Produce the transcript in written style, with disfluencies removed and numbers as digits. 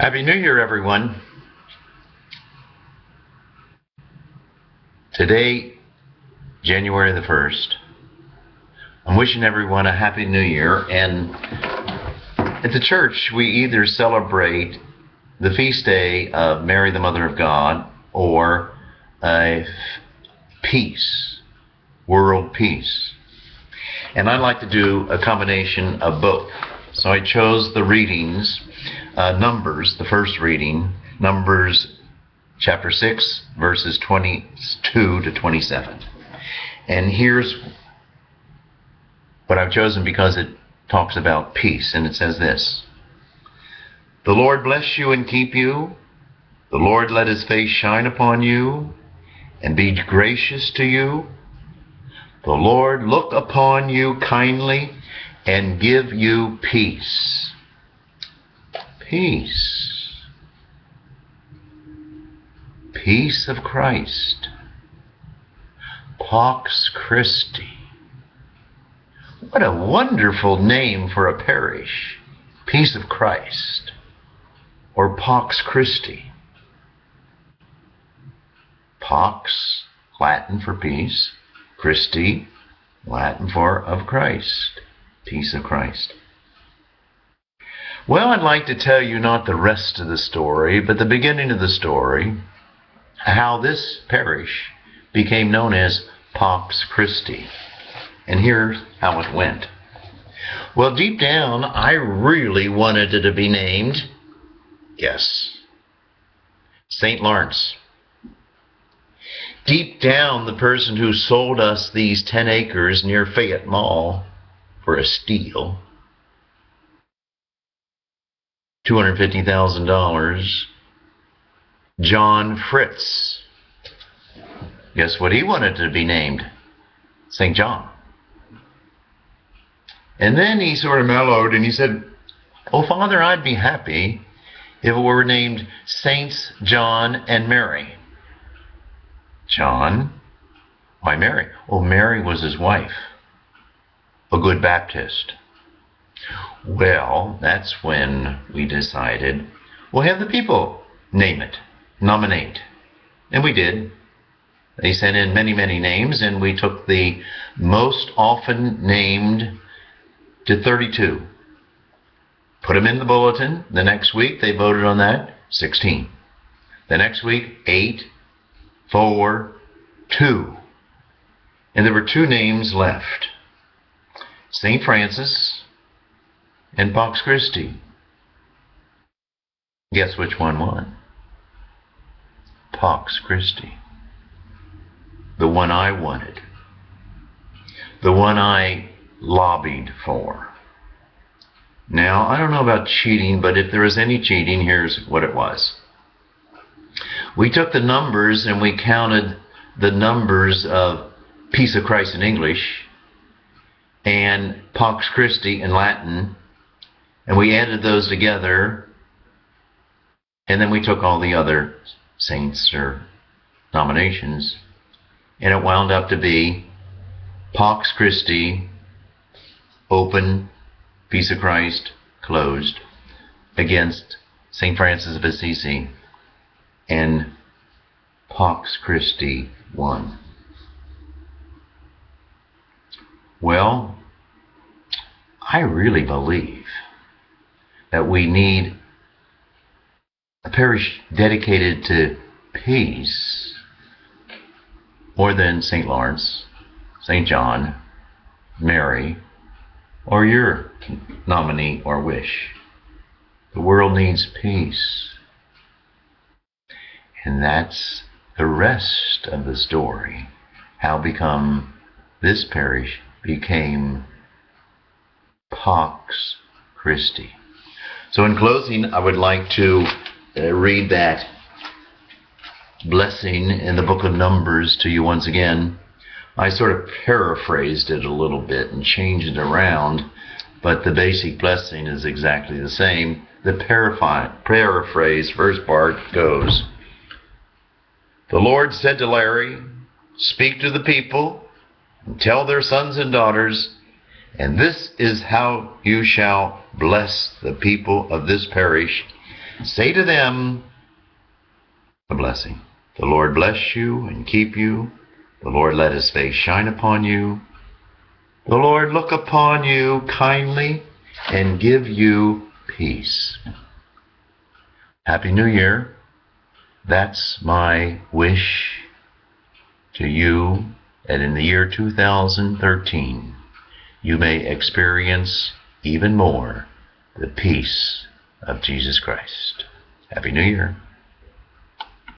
Happy New Year, everyone. Today, January the 1st, I'm wishing everyone a Happy New Year. And at the church, we either celebrate the feast day of Mary, the Mother of God, or peace, world peace. And I'd like to do a combination of both. So I chose the readings, Numbers, the first reading, Numbers chapter 6, verses 22 to 27. And here's what I've chosen because it talks about peace, and it says this: "The Lord bless you and keep you. The Lord let his face shine upon you and be gracious to you. The Lord look upon you kindly and give you peace." Peace. Peace of Christ. Pax Christi. What a wonderful name for a parish. Peace of Christ. Or Pax Christi. Pax, Latin for peace. Christi, Latin for of Christ. Peace of Christ. Well, I'd like to tell you not the rest of the story, but the beginning of the story, how this parish became known as Pax Christi. And here's how it went. Well, deep down, I really wanted it to be named, yes, St. Lawrence. Deep down, the person who sold us these 10 acres near Fayette Mall for a steal, $250,000, John Fritz. Guess what he wanted to be named? St. John. And then he sort of mellowed and he said, "Oh, Father, I'd be happy if it were named Saints John and Mary." John? Why Mary? Oh, Mary was his wife, a good Baptist. Well, that's when we decided, we'll have the people name it, nominate. And we did. They sent in many, many names, and we took the most often named to 32. Put them in the bulletin. The next week, they voted on that, 16. The next week, 8, 4, 2. And there were 2 names left: St. Francis and Pax Christi. Guess which one won? Pax Christi. The one I wanted. The one I lobbied for. Now, I don't know about cheating, but if there was any cheating, here's what it was. We took the numbers and we counted the numbers of Peace of Christ in English and Pax Christi in Latin, and we added those together, and then we took all the other saints or nominations, and it wound up to be Pax Christi, open, Peace of Christ, closed, against St. Francis of Assisi, and Pax Christi won. Well, I really believe that we need a parish dedicated to peace more than St. Lawrence, St. John, Mary, or your nominee or wish. The world needs peace. And that's the rest of the story, how this parish became Pax Christi. So in closing, I would like to read that blessing in the book of Numbers to you once again. I sort of paraphrased it a little bit and changed it around, but the basic blessing is exactly the same. The paraphrase first part goes, "The Lord said to Larry, speak to the people and tell their sons and daughters, and this is how you shall bless the people of this parish say to them a blessing. The Lord bless you and keep you. The Lord let his face shine upon you. The Lord look upon you kindly and give you peace. Happy New Year. That's my wish to you, and in the year 2013, you may experience even more the peace of Jesus Christ. Happy New Year.